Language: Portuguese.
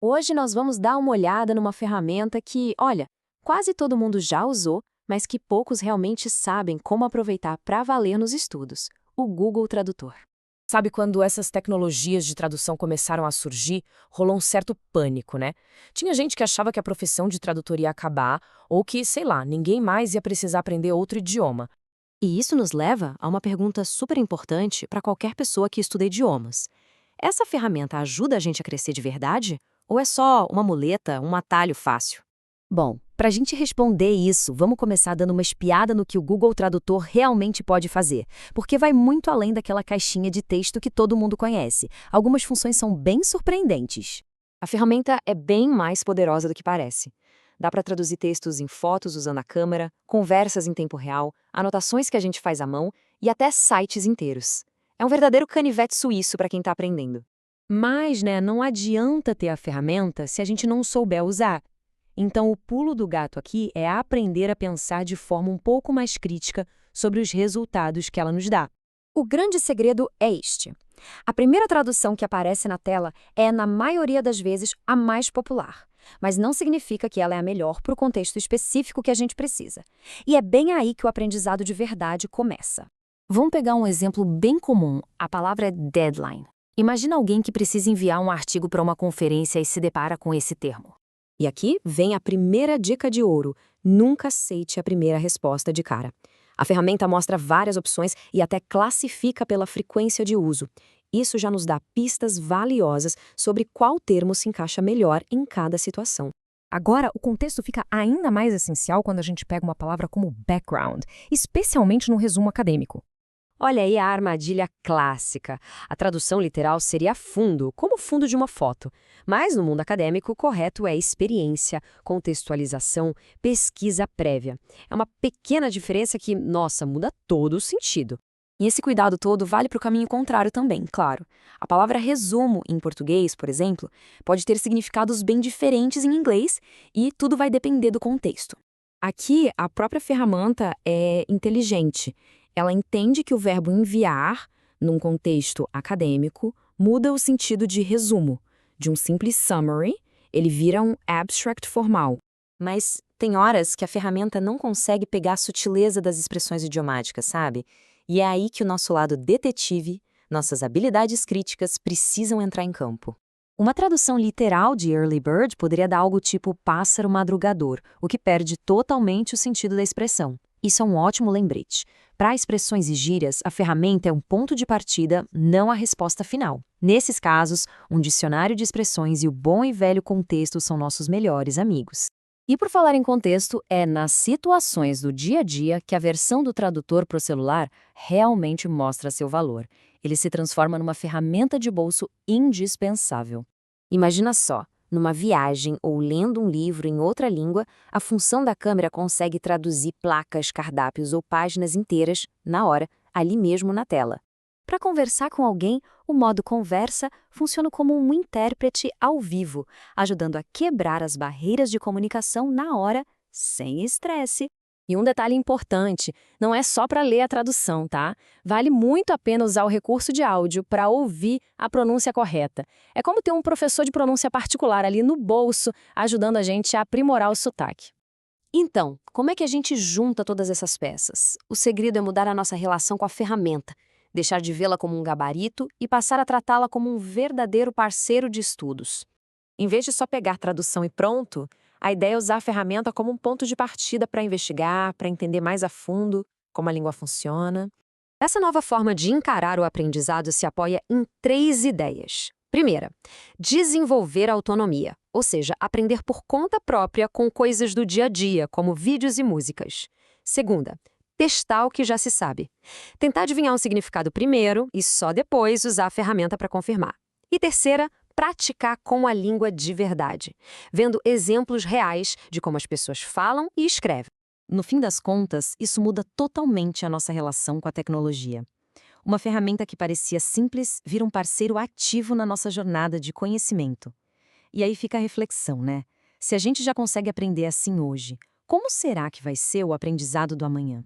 Hoje nós vamos dar uma olhada numa ferramenta que, olha, quase todo mundo já usou, mas que poucos realmente sabem como aproveitar para valer nos estudos: o Google Tradutor. Sabe quando essas tecnologias de tradução começaram a surgir, rolou um certo pânico, né? Tinha gente que achava que a profissão de tradutor ia acabar, ou que, sei lá, ninguém mais ia precisar aprender outro idioma. E isso nos leva a uma pergunta super importante para qualquer pessoa que estuda idiomas. Essa ferramenta ajuda a gente a crescer de verdade? Ou é só uma muleta, um atalho fácil? Bom, para a gente responder isso, vamos começar dando uma espiada no que o Google Tradutor realmente pode fazer, porque vai muito além daquela caixinha de texto que todo mundo conhece. Algumas funções são bem surpreendentes. A ferramenta é bem mais poderosa do que parece. Dá para traduzir textos em fotos usando a câmera, conversas em tempo real, anotações que a gente faz à mão e até sites inteiros. É um verdadeiro canivete suíço para quem está aprendendo. Mas, né, não adianta ter a ferramenta se a gente não souber usar. Então, o pulo do gato aqui é aprender a pensar de forma um pouco mais crítica sobre os resultados que ela nos dá. O grande segredo é este. A primeira tradução que aparece na tela é, na maioria das vezes, a mais popular. Mas não significa que ela é a melhor para o contexto específico que a gente precisa. E é bem aí que o aprendizado de verdade começa. Vamos pegar um exemplo bem comum. A palavra é deadline. Imagina alguém que precisa enviar um artigo para uma conferência e se depara com esse termo. E aqui vem a primeira dica de ouro: nunca aceite a primeira resposta de cara. A ferramenta mostra várias opções e até classifica pela frequência de uso. Isso já nos dá pistas valiosas sobre qual termo se encaixa melhor em cada situação. Agora, o contexto fica ainda mais essencial quando a gente pega uma palavra como background, especialmente no resumo acadêmico. Olha aí a armadilha clássica. A tradução literal seria fundo, como o fundo de uma foto. Mas no mundo acadêmico, o correto é experiência, contextualização, pesquisa prévia. É uma pequena diferença que, nossa, muda todo o sentido. E esse cuidado todo vale para o caminho contrário também, claro. A palavra resumo, em português, por exemplo, pode ter significados bem diferentes em inglês e tudo vai depender do contexto. Aqui, a própria ferramenta é inteligente. Ela entende que o verbo enviar, num contexto acadêmico, muda o sentido de resumo. De um simples summary, ele vira um abstract formal. Mas tem horas que a ferramenta não consegue pegar a sutileza das expressões idiomáticas, sabe? E é aí que o nosso lado detetive, nossas habilidades críticas precisam entrar em campo. Uma tradução literal de early bird poderia dar algo tipo pássaro madrugador, o que perde totalmente o sentido da expressão. Isso é um ótimo lembrete. Para expressões e gírias, a ferramenta é um ponto de partida, não a resposta final. Nesses casos, um dicionário de expressões e o bom e velho contexto são nossos melhores amigos. E por falar em contexto, é nas situações do dia a dia que a versão do tradutor para o celular realmente mostra seu valor. Ele se transforma numa ferramenta de bolso indispensável. Imagina só, numa viagem ou lendo um livro em outra língua, a função da câmera consegue traduzir placas, cardápios ou páginas inteiras, na hora, ali mesmo na tela. Para conversar com alguém, o modo conversa funciona como um intérprete ao vivo, ajudando a quebrar as barreiras de comunicação na hora, sem estresse. E um detalhe importante, não é só para ler a tradução, tá? Vale muito a pena usar o recurso de áudio para ouvir a pronúncia correta. É como ter um professor de pronúncia particular ali no bolso, ajudando a gente a aprimorar o sotaque. Então, como é que a gente junta todas essas peças? O segredo é mudar a nossa relação com a ferramenta, deixar de vê-la como um gabarito e passar a tratá-la como um verdadeiro parceiro de estudos. Em vez de só pegar tradução e pronto, a ideia é usar a ferramenta como um ponto de partida para investigar, para entender mais a fundo como a língua funciona. Essa nova forma de encarar o aprendizado se apoia em 3 ideias. Primeira, desenvolver autonomia, ou seja, aprender por conta própria com coisas do dia a dia, como vídeos e músicas. Segunda, testar o que já se sabe. Tentar adivinhar um significado primeiro e só depois usar a ferramenta para confirmar. E terceira, praticar com a língua de verdade, vendo exemplos reais de como as pessoas falam e escrevem. No fim das contas, isso muda totalmente a nossa relação com a tecnologia. Uma ferramenta que parecia simples vira um parceiro ativo na nossa jornada de conhecimento. E aí fica a reflexão, né? Se a gente já consegue aprender assim hoje, como será que vai ser o aprendizado do amanhã?